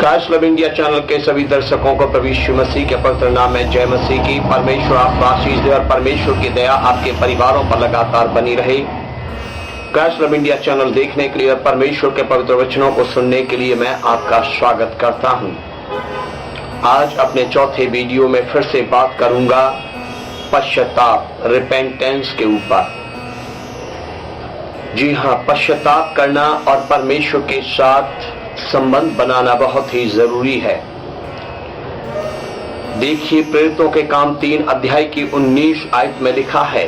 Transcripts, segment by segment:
काश love India channel के सभी दर्शकों को प्रभु यीशु मसीह के पवित्र नाम में जय मसीह की। परमेश्वर आपको आशीष दे और परमेश्वर की दया आपके परिवारों पर लगातार बनी रहे। काश लव इंडिया चैनल देखने के लिए और परमेश्वर के पवित्र वचनों को सुनने के लिए मैं आपका स्वागत करता हूं। आज अपने चौथे वीडियो में फिर से बात करूंगा पश्चाताप, रिपेंटेंस के ऊपर। जी हाँ, पश्चाताप करना और परमेश्वर के साथ संबंध बनाना बहुत ही जरूरी है। देखिए, प्रेरितों के काम 3 अध्याय की 19 आयत में लिखा है।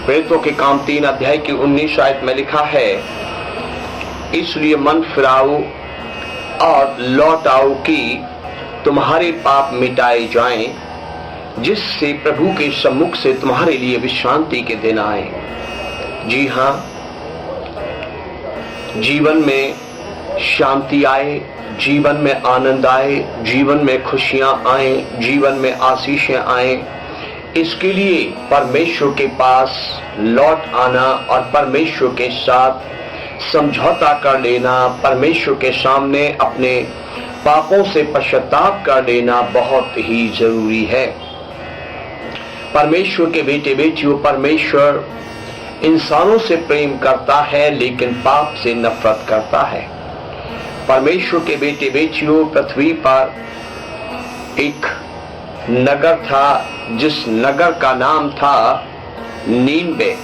प्रेरितों के काम 3 अध्याय की 19 आयत में लिखा है, इसलिए मन फिराओ और लौट आओ कि तुम्हारे पाप मिटाए जाएं, जिससे प्रभु के सम्मुख से तुम्हारे लिए विश्रांति के दिन आए। जी हाँ, जीवन में शांति आए, जीवन में आनंद आए, जीवन में खुशियां आए, जीवन में आशीषें आए, इसके लिए परमेश्वर के पास लौट आना और परमेश्वर के साथ समझौता कर लेना, परमेश्वर के सामने अपने पापों से पश्चाताप कर लेना बहुत ही जरूरी है। परमेश्वर के बेटे बेटियों, परमेश्वर इंसानों से प्रेम करता है लेकिन पाप से नफरत करता है। परमेश्वर के बेटे बेटियों, पृथ्वी पर एक नगर था जिस नगर का नाम था नीनवे,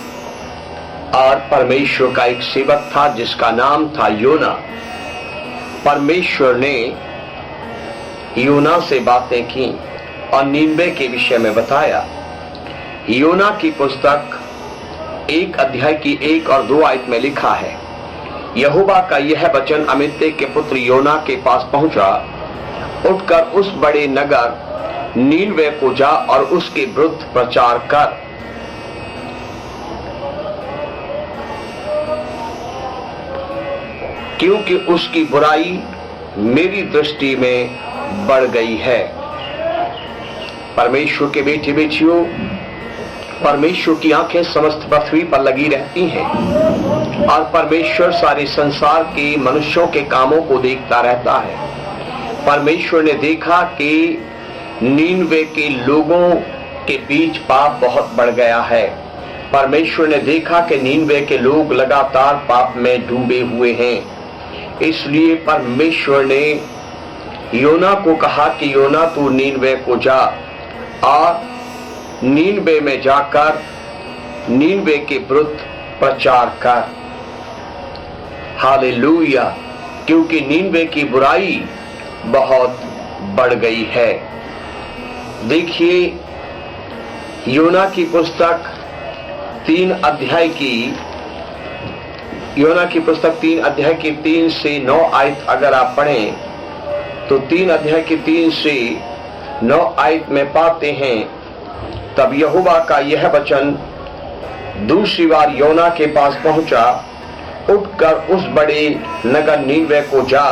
और परमेश्वर का एक सेवक था जिसका नाम था योना। परमेश्वर ने योना से बातें की और नीनवे के विषय में बताया। योना की पुस्तक 1 अध्याय की 1 और 2 आयत में लिखा है, यहोवा का यह वचन अमित्ते के पुत्र योना के पास पहुंचा, उठकर उस बड़े नगर नीनवे को जा और उसके विरुद्ध प्रचार कर, क्योंकि उसकी बुराई मेरी दृष्टि में बढ़ गई है। परमेश्वर के बेटे बेटियों, परमेश्वर की आंखें समस्त पृथ्वी पर लगी रहती हैं और परमेश्वर सारे संसार के मनुष्यों के कामों को देखता रहता है। परमेश्वर ने देखा कि नीनवे के लोगों के बीच पाप बहुत बढ़ गया है। परमेश्वर ने देखा कि नीनवे के लोग लगातार पाप में डूबे हुए हैं। इसलिए परमेश्वर ने योना को कहा कि योना, तू नीनवे को जा और नीनवे में जाकर नीनवे के विरुद्ध प्रचार कर। हालेलुया, क्योंकि नीनवे की बुराई बहुत बढ़ गई है। देखिए, योना की पुस्तक 3 अध्याय की 3 से 9 आयत अगर आप पढ़ें तो 3 अध्याय की 3 से 9 आयत में पाते हैं, तब यहोवा का यह वचन दूसरी बार योना के पास पहुंचा, उठकर उस बड़े नगर नीनवे को जा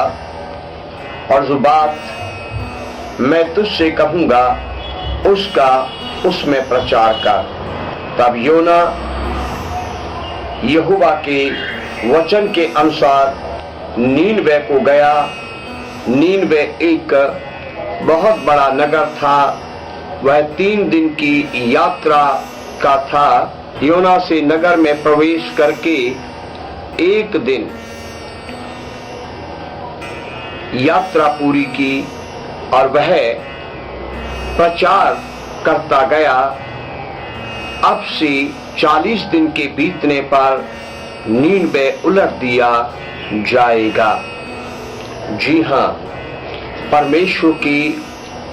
और जो बात मैं तुझसे कहूंगा उसका उसमें प्रचार कर। तब योना यहोवा के वचन के अनुसार नीनवे को गया। नीनवे एक बहुत बड़ा नगर था, वह 3 दिन की यात्रा का था। योना से नगर में प्रवेश करके 1 दिन यात्रा पूरी की और वह प्रचार करता गया। अब से 40 दिन के बीतने पर नीनवे उलट दिया जाएगा। जी हाँ, परमेश्वर की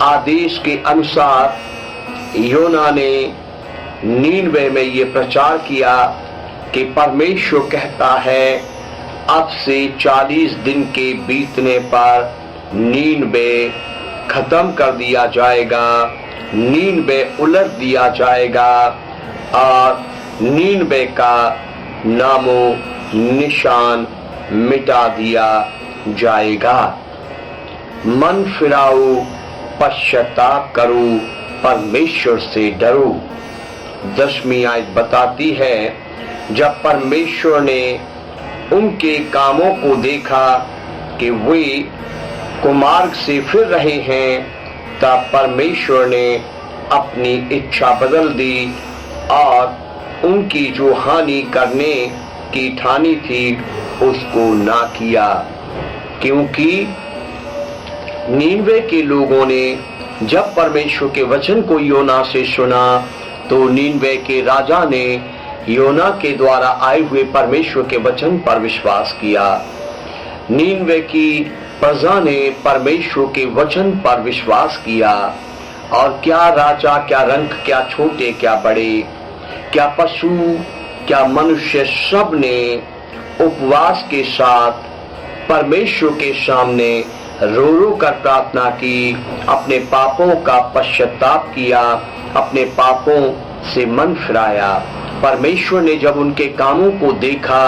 आदेश के अनुसार योना ने नीनवे में ये प्रचार किया कि परमेश्वर कहता है अब से 40 दिन के बीतने पर नीनवे खत्म कर दिया जाएगा, नीनवे उलट दिया जाएगा और नीनवे का नामो निशान मिटा दिया जाएगा। मन फिराओ, पश्चाताप करो, परमेश्वर से डरो। 10वीं आयत बताती है, जब परमेश्वर ने उनके कामों को देखा कि वे कुमार्ग से फिर रहे हैं, तब परमेश्वर ने अपनी इच्छा बदल दी और उनकी जो हानि करने की ठानी थी उसको ना किया। क्योंकि नीनवे के लोगों ने जब परमेश्वर के वचन को योना से सुना तो नीनवे के राजा ने योना के द्वारा आए हुए परमेश्वर के वचन पर विश्वास किया। नीनवे की प्रजा ने परमेश्वर के वचन पर विश्वास किया और क्या राजा, क्या रंक, क्या छोटे, क्या बड़े, क्या पशु, क्या मनुष्य, सब ने उपवास के साथ परमेश्वर के सामने रो रो कर प्रार्थना की, अपने पापों का पश्चाताप किया, अपने पापों से मन फिराया। परमेश्वर ने जब उनके कामों को देखा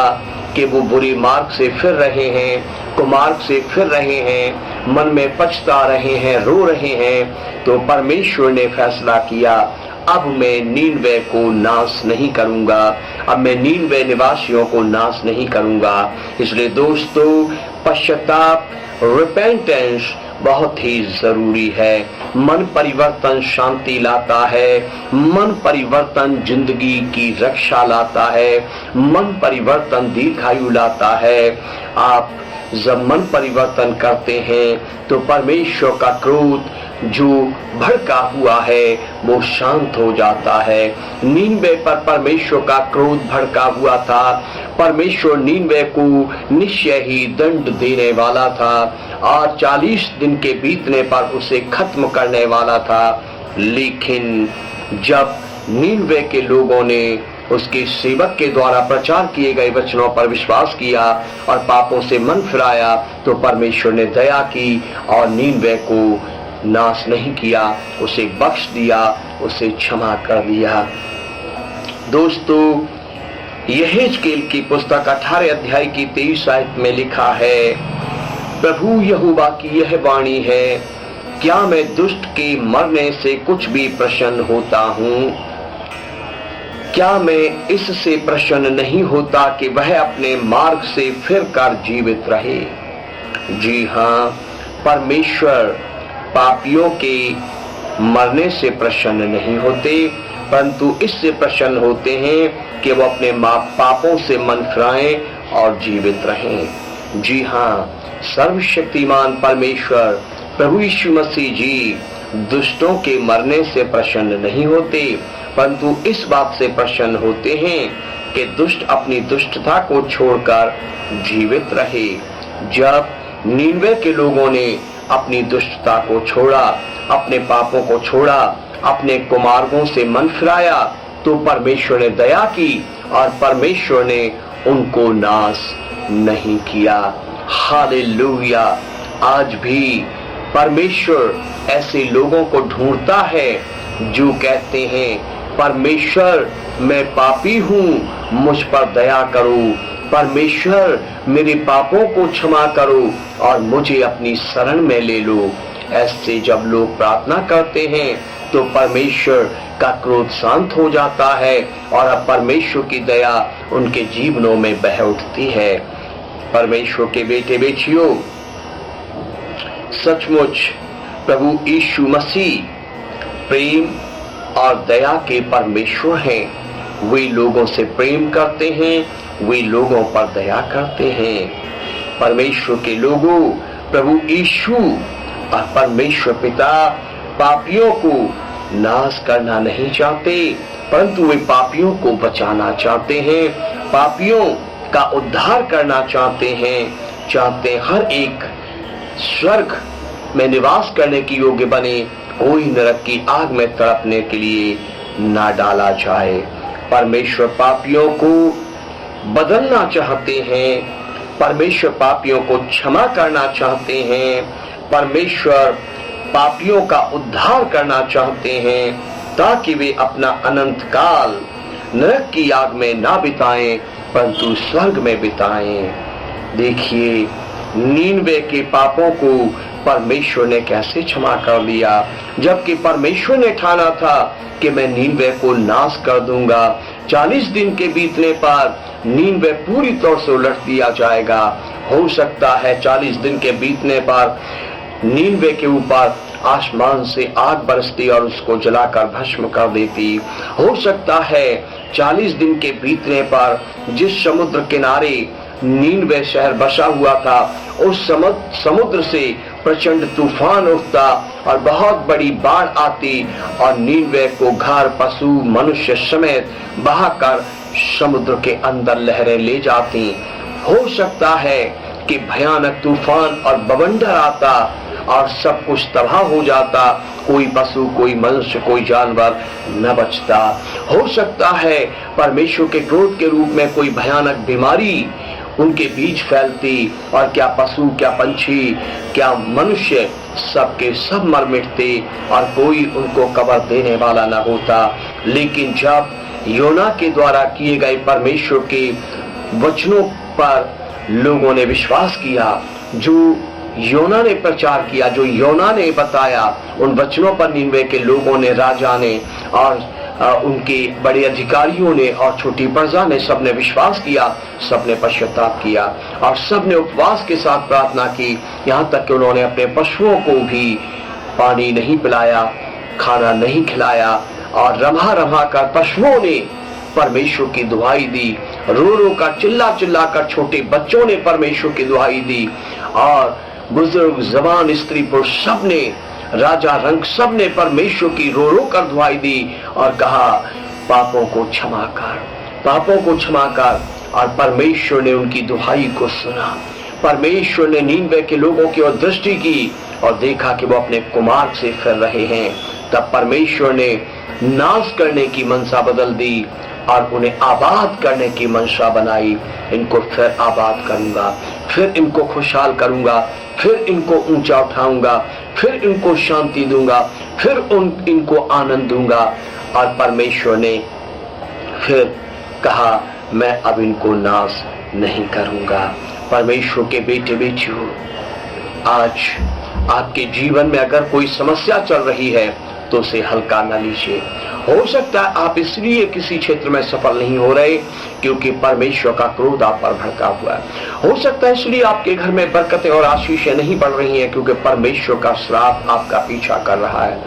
कि वो बुरे मार्ग से फिर रहे हैं, कुमार्ग से फिर रहे हैं, मन में पछता रहे हैं, रो रहे हैं, तो परमेश्वर ने फैसला किया, अब मैं नीनवे को नाश नहीं करूंगा, अब मैं नीनवे निवासियों को नाश नहीं करूंगा। इसलिए दोस्तों, पश्चाताप, रिपेंटेंस बहुत ही जरूरी है। मन परिवर्तन शांति लाता है, मन परिवर्तन जिंदगी की रक्षा लाता है, मन परिवर्तन दीर्घायु लाता है। आप जब मन परिवर्तन करते हैं तो परमेश्वर का क्रोध जो भड़का हुआ है वो शांत हो जाता है। नीनवे पर परमेश्वर का क्रोध भड़का हुआ था। परमेश्वर नीनवे को निश्चय ही दंड देने वाला था और 40 दिन के बीतने पर उसे खत्म करने वाला था। लेकिन जब नीनवे के लोगों ने उसके सेवक के द्वारा प्रचार किए गए वचनों पर विश्वास किया और पापों से मन फिराया तो परमेश्वर ने दया की और नीनवे को नाश नहीं किया, उसे बख्श दिया, उसे क्षमा कर दिया। दोस्तों, यहेजकेल की पुस्तक 18 अध्याय की 23 आयत में लिखा है, प्रभु यहोवा की यह वाणी है, क्या मैं दुष्ट के मरने से कुछ भी प्रसन्न होता हूँ? क्या मैं इससे प्रसन्न नहीं होता कि वह अपने मार्ग से फिर कर जीवित रहे? जी हाँ, परमेश्वर पापियों के मरने से प्रसन्न नहीं होते, परंतु इससे प्रसन्न होते हैं कि वो अपने पापों से मन फिराएं और जीवित रहें। जी हाँ, सर्वशक्तिमान परमेश्वर प्रभु यीशु मसीह जी दुष्टों के मरने से प्रसन्न नहीं होते, परंतु इस बात से प्रसन्न होते हैं कि दुष्ट अपनी दुष्टता को छोड़कर जीवित रहे। जब नीनवे के लोगों ने अपनी दुष्टता को छोड़ा, अपने पापों को छोड़ा, अपने कुमार्गों से मन फिराया, तो परमेश्वर ने दया की और परमेश्वर ने उनको नाश नहीं किया। हालेलुया। आज भी परमेश्वर ऐसे लोगों को ढूंढता है जो कहते हैं, परमेश्वर मैं पापी हूँ, मुझ पर दया करो, परमेश्वर मेरे पापों को क्षमा करो और मुझे अपनी शरण में ले लो। ऐसे जब लोग प्रार्थना करते हैं तो परमेश्वर का क्रोध शांत हो जाता है और अब परमेश्वर की दया उनके जीवनों में बह उठती है। परमेश्वर के बेटे बेटियों, सचमुच प्रभु यीशु मसीह प्रेम और दया के परमेश्वर हैं। वे लोगों से प्रेम करते हैं, वे लोगों पर दया करते हैं। परमेश्वर के लोगों, प्रभु यीशु और परमेश्वर पिता पापियों को नाश करना नहीं चाहते, परंतु वे पापियों को बचाना चाहते हैं, पापियों का उद्धार करना चाहते हैं हर एक स्वर्ग में निवास करने की योग्य बने, कोई नरक की आग में तड़पने के लिए ना डाला जाए। परमेश्वर पापियों को बदलना चाहते हैं, परमेश्वर पापियों को क्षमा करना चाहते हैं, परमेश्वर पापियों का उद्धार करना चाहते हैं ताकि वे अपना अनंत काल नरक की आग में ना बिताएं परंतु स्वर्ग में बिताएं। देखिए, नीनवे के पापों को परमेश्वर ने कैसे क्षमा कर दिया, जबकि परमेश्वर ने ठाना था कि मैं नीनवे को नाश कर दूंगा। 40 दिन के बीतने पर नीनवे पूरी तौर से उलट दिया जाएगा हो सकता है 40 दिन के बीतने पर नीनवे के ऊपर आसमान से आग बरसती और उसको जलाकर भस्म कर देती। हो सकता है 40 दिन के बीतने पर जिस समुद्र किनारे नीनवे शहर बसा हुआ था उस समुद्र से प्रचंड तूफान उठता और बहुत बड़ी बाढ़ आती और नीनवे को घर, पशु, मनुष्य समेत बहाकर समुद्र के अंदर लहरें ले जाती। हो सकता है कि भयानक तूफान और बवंडर आता और सब कुछ तबाह हो जाता, कोई पशु, कोई मनुष्य, कोई जानवर न बचता। हो सकता है परमेश्वर के क्रोध के रूप में कोई भयानक बीमारी उनके बीच फैलती और क्या पशु, क्या पंछी, क्या मनुष्य सबके सब मर मिटते और कोई उनको कब्र देने वाला न होता। लेकिन जब योना के द्वारा किए गए परमेश्वर के वचनों पर लोगों ने विश्वास किया, जो योना ने प्रचार किया, जो योना ने बताया, उन वचनों पर नीनवे के लोगों ने, राजा ने और उनके बड़े अधिकारियों ने और छोटी प्रजा ने सबने विश्वास किया, सबने पश्चाताप किया और सबने उपवास के साथ प्रार्थना की। यहाँ तक कि उन्होंने अपने पशुओं को भी पानी नहीं पिलाया, खाना नहीं खिलाया और रम्हा रम्हा कर पशुओं ने परमेश्वर की दुहाई दी, रो रो कर, चिल्ला चिल्ला कर छोटे बच्चों ने परमेश्वर की दुहाई दी और बुजुर्ग, जवान, स्त्री, पुरुष सबने, राजा रंग सबने परमेश्वर की रो रो कर दुहाई दी और कहा पापों को क्षमा कर, पापों को क्षमा कर। और परमेश्वर ने उनकी दुहाई को सुना। परमेश्वर ने नीनवे के लोगों की ओर दृष्टि की और देखा कि वो अपने कुमार्ग से फिर रहे हैं। तब परमेश्वर ने नाश करने की मनसा बदल दी और उन्हें आबाद करने की मंशा बनाई। इनको फिर आबाद करूंगा, फिर इनको खुशहाल करूंगा, फिर इनको ऊंचा उठाऊंगा, फिर इनको शांति दूंगा, फिर इनको आनंद दूंगा। और परमेश्वर ने फिर कहा मैं अब इनको नाश नहीं करूंगा। परमेश्वर के बेटे बेटियों, आज आपके जीवन में अगर कोई समस्या चल रही है तो उसे हल्का न लीजिए। हो सकता है आप इसलिए किसी क्षेत्र में सफल नहीं हो रहे क्योंकि परमेश्वर का क्रोध आप पर भड़का हुआ है। हो सकता है इसलिए आपके घर में बरकतें और आशीषें नहीं बढ़ रही हैं क्योंकि परमेश्वर का श्राप आपका पीछा कर रहा है।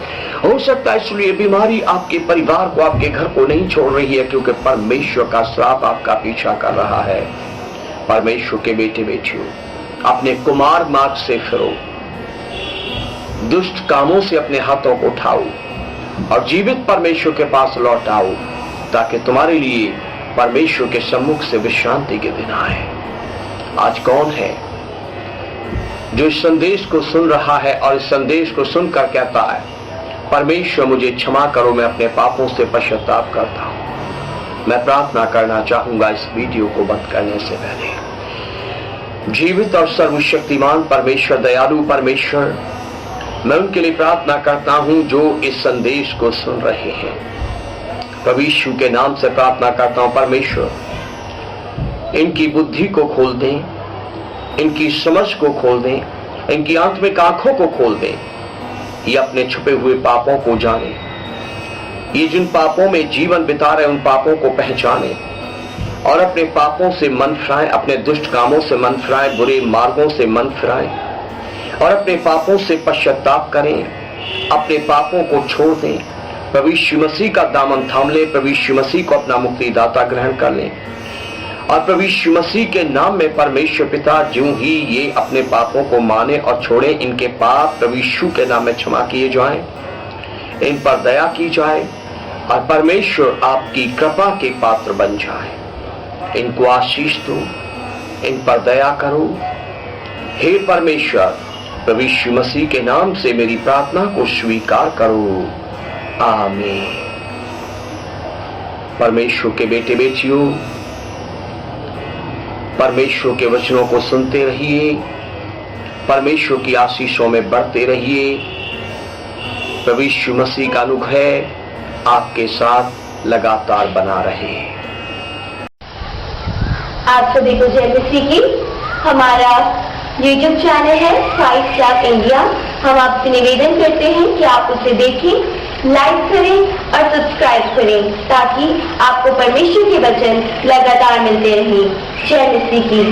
हो सकता है इसलिए बीमारी आपके परिवार को, आपके घर को नहीं छोड़ रही है क्योंकि परमेश्वर का श्राप आपका पीछा कर रहा है। परमेश्वर के बेटे बेटियों, अपने कुमार मार्ग से फिरो, दुष्ट कामों से अपने हाथों को उठाओ और जीवित परमेश्वर के पास लौट आओ ताकि तुम्हारे लिए परमेश्वर के सम्मुख से विश्रांति के दिन आए। आज कौन है जो इस संदेश को सुन रहा है और इस संदेश को सुनकर कहता है परमेश्वर मुझे क्षमा करो, मैं अपने पापों से पश्चाताप करता हूं। मैं प्रार्थना करना चाहूंगा इस वीडियो को बंद करने से पहले। जीवित और सर्वशक्तिमान परमेश्वर, दयालु परमेश्वर, मैं उनके लिए प्रार्थना करता हूं जो इस संदेश को सुन रहे हैं। प्रभु यीशु के नाम से प्रार्थना करता हूं परमेश्वर, इनकी बुद्धि को खोल दें, इनकी समझ को खोल दें, इनकी आत्मिक आंखों को खोल दें। ये अपने छुपे हुए पापों को जाने, ये जिन पापों में जीवन बिता रहे उन पापों को पहचाने और अपने पापों से मन फिराएं, अपने दुष्ट कामों से मन फिराएं, बुरे मार्गों से मन फिराएं और अपने पापों से पश्चाताप करें, अपने पापों को छोड़ दें। प्रभु यीशु मसीह का दामन थाम ले, प्रभु यीशु मसीह को अपना मुक्तिदाता ग्रहण कर लें और प्रभु यीशु मसीह के नाम में परमेश्वर पिता ज्यों ही ये अपने पापों को माने और छोड़े, इनके पाप प्रभु यीशु के नाम में क्षमा किए जाएं, इन पर दया की जाए और परमेश्वर आपकी कृपा के पात्र बन जाए। इनको आशीष दो, इन पर दया करो। हे परमेश्वर, प्रभु यीशु मसीह के नाम से मेरी प्रार्थना को स्वीकार करो। आमीन। परमेश्वर के बेटे बेटियों, परमेश्वर के वचनों को सुनते रहिए, परमेश्वर की आशीषों में बढ़ते रहिए। प्रभु यीशु मसीह का अनुग्रह आपके साथ लगातार बना रहे। आप सभी को जय मसीह की। हमारा YouTube चैनल है 5 स्टार इंडिया। हम आपसे निवेदन करते हैं कि आप उसे देखें, लाइक करें और सब्सक्राइब करें ताकि आपको परमेश्वर के वचन लगातार मिलते रहें। जय मसीह की।